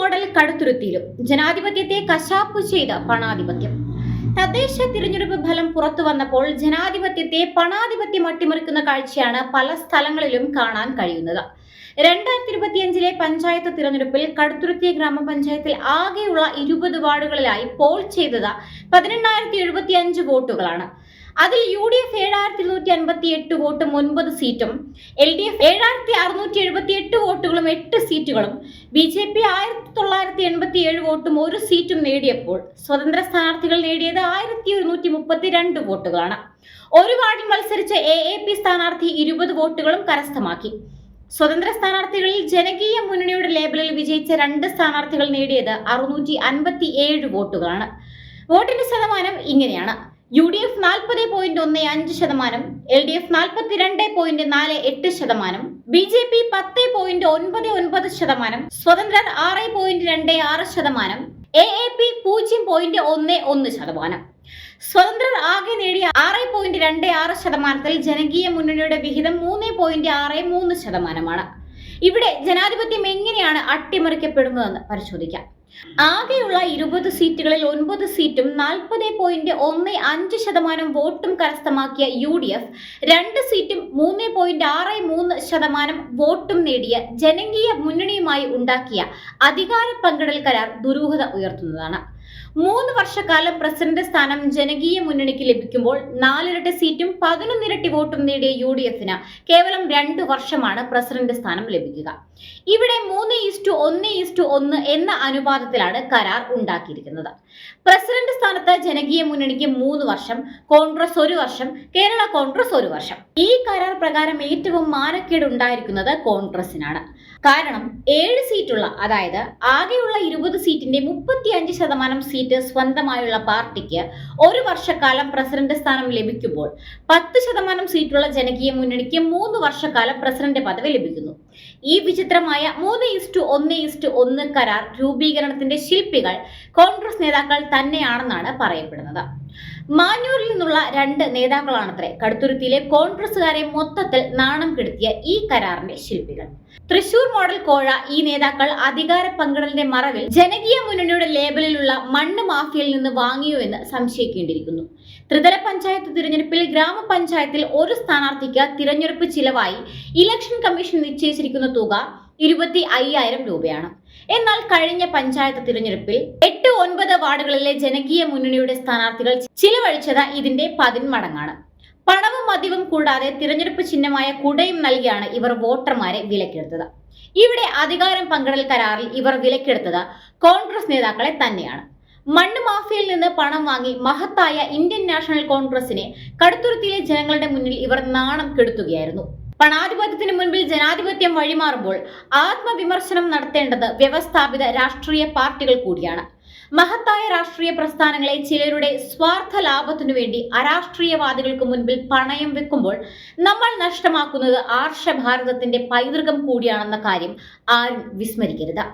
Model കടുത്തുരുത്തിയിലും ജനാധിപത്യത്തെ കശാപ്പു ചെയ്ത പണാധിപത്യം. തദ്ദേശ തിരഞ്ഞെടുപ്പ് ഫലം പുറത്തു വന്നപ്പോൾ ജനാധിപത്യത്തെ പണാധിപത്യം അട്ടിമറിക്കുന്ന കാഴ്ചയാണ് പല സ്ഥലങ്ങളിലും കാണാൻ കഴിയുന്നത്. 2025 പഞ്ചായത്ത് തിരഞ്ഞെടുപ്പിൽ കടുത്തുരുത്തി ഗ്രാമപഞ്ചായത്തിൽ ആകെയുള്ള 20 വാർഡുകളിലായി പോൾ ചെയ്തത് 18,075 വോട്ടുകളാണ്. അതിൽ UDF 7,258 വോട്ടും 9 സീറ്റും, LDF 7,678 വോട്ടുകളും 8 സീറ്റുകളും, BJP 1,987 വോട്ടും 1 സീറ്റും നേടിയപ്പോൾ സ്വതന്ത്ര സ്ഥാനാർത്ഥികൾ നേടിയത് 1,132 വോട്ടുകളാണ്. ഒരു വാർഡിൽ മത്സരിച്ച AAP സ്ഥാനാർത്ഥി 20 വോട്ടുകളും കരസ്ഥമാക്കി. സ്വതന്ത്ര സ്ഥാനാർത്ഥികളിൽ ജനകീയ മുന്നണിയുടെ ലേബലിൽ വിജയിച്ച 2 സ്ഥാനാർത്ഥികൾ നേടിയത് 657 വോട്ടുകളാണ്. വോട്ടിന്റെ ശതമാനം ഇങ്ങനെയാണ്: UDF 40.15%, LDF 42.48%, BJP 10.99%, സ്വതന്ത്രർ 6.26%, AAP 0.11%. സ്വതന്ത്രർ ആകെ നേടിയ 6.26%, ജനകീയ മുന്നണിയുടെ വിഹിതം 3.63%. ഇവിടെ ജനാധിപത്യം എങ്ങനെയാണ് അട്ടിമറിക്കപ്പെടുന്നതെന്ന് പരിശോധിക്കാം. ആകെയുള്ള 20 സീറ്റുകളിൽ 9 സീറ്റും 40.15% വോട്ടും കരസ്ഥമാക്കിയ UDF 2 സീറ്റും 3.63% വോട്ടും നേടിയ ജനകീയ മുന്നണിയുമായി ഉണ്ടാക്കിയ അധികാര പങ്കിടൽ കരാർ ദുരൂഹത ഉയർത്തുന്നതാണ്. 3 വർഷക്കാലം പ്രസിഡന്റ് സ്ഥാനം ജനകീയ മുന്നണിക്ക് ലഭിക്കുമ്പോൾ 4 ഇരട്ടി സീറ്റും 11 ഇരട്ടി വോട്ടും നേടിയ UDFന് കേവലം 2 വർഷമാണ് പ്രസിഡന്റ് സ്ഥാനം ലഭിക്കുക. ഇവിടെ 3:1:1 എന്ന അനുപാതത്തിലാണ് കരാർ ഉണ്ടാക്കിയിരിക്കുന്നത്. പ്രസിഡന്റ് സ്ഥാനത്ത് ജനകീയ മുന്നണിക്ക് 3 വർഷം, കോൺഗ്രസ് 1 വർഷം, കേരള കോൺഗ്രസ് 1 വർഷം. ഈ കരാർ പ്രകാരം ഏറ്റവും മാനക്കേട് ഉണ്ടായിരിക്കുന്നത് കോൺഗ്രസിനാണ്. കാരണം 7 സീറ്റുള്ള, അതായത് ആകെയുള്ള 20 സീറ്റിന്റെ 35% സീറ്റ് സ്വന്തമായുള്ള പാർട്ടിക്ക് 1 വർഷക്കാലം പ്രസിഡന്റ് സ്ഥാനം ലഭിക്കുമ്പോൾ 10% സീറ്റുള്ള ജനകീയ മുന്നണിക്ക് 3 വർഷക്കാലം പ്രസിഡന്റ് പദവി ലഭിക്കുന്നു. ഈ വിചിത്രമായ 3:1:1 കരാർ രൂപീകരണത്തിന്റെ ശില്പികൾ കോൺഗ്രസ് നേതാക്കൾ തന്നെയാണെന്നാണ് പറയപ്പെടുന്നത്. മാഞ്ഞൂരിൽ നിന്നുള്ള 2 നേതാക്കളാണത്രേ കടുത്തുരുത്തിയിലെ കോൺഗ്രസുകാരെ മൊത്തത്തിൽ നാണം കെടുത്തിയ ഈ കരാറിന്റെ ശില്പികൾ. തൃശൂർ മോഡൽ കോഴ ഈ നേതാക്കൾ അധികാര പങ്കിടലിന്റെ മറവിൽ ജനകീയ മുന്നണിയുടെ ലേബലിലുള്ള മണ്ണ് മാഫിയയിൽ നിന്ന് വാങ്ങിയോ എന്ന് സംശയിക്കേണ്ടിയിരിക്കുന്നു. ത്രിതല പഞ്ചായത്ത് തിരഞ്ഞെടുപ്പിൽ ഗ്രാമപഞ്ചായത്തിൽ ഒരു സ്ഥാനാർത്ഥിക്ക് തിരഞ്ഞെടുപ്പ് ചിലവായി ഇലക്ഷൻ കമ്മീഷൻ നിശ്ചയിച്ചിരിക്കുന്ന തുക 25,000 രൂപയാണ്. എന്നാൽ കഴിഞ്ഞ പഞ്ചായത്ത് തിരഞ്ഞെടുപ്പിൽ 8-9 വാർഡുകളിലെ ജനകീയ മുന്നണിയുടെ സ്ഥാനാർത്ഥികൾ ചിലവഴിച്ചത് ഇതിന്റെ 10 മടങ്ങാണ്. പണവും മദ്യവും കൂടാതെ തിരഞ്ഞെടുപ്പ് ചിഹ്നമായ കുടയും നൽകിയാണ് ഇവർ വോട്ടർമാരെ വിലക്കെടുത്തത്. ഇവിടെ അധികാരം പങ്കിടൽ കരാറിൽ ഇവർ വിലക്കെടുത്തത് കോൺഗ്രസ് നേതാക്കളെ തന്നെയാണ്. മണ്ണ് മാഫിയയിൽ നിന്ന് പണം വാങ്ങി മഹത്തായ ഇന്ത്യൻ നാഷണൽ കോൺഗ്രസിനെ കടുത്തുരുത്തിയിലെ ജനങ്ങളുടെ മുന്നിൽ ഇവർ നാണം കെടുത്തുകയായിരുന്നു. പണാധിപത്യത്തിന് മുൻപിൽ ജനാധിപത്യം വഴിമാറുമ്പോൾ ആത്മവിമർശനം നടത്തേണ്ടത് വ്യവസ്ഥാപിത രാഷ്ട്രീയ പാർട്ടികൾ കൂടിയാണ്. മഹത്തായ രാഷ്ട്രീയ പ്രസ്ഥാനങ്ങളെ ചിലരുടെ സ്വാർത്ഥ ലാഭത്തിനു വേണ്ടി അരാഷ്ട്രീയവാദികൾക്ക് മുൻപിൽ പണയം വെക്കുമ്പോൾ നമ്മൾ നഷ്ടമാക്കുന്നത് ആർഷഭാരതത്തിന്റെ പൈതൃകം കൂടിയാണെന്ന കാര്യം ആരും വിസ്മരിക്കരുത്.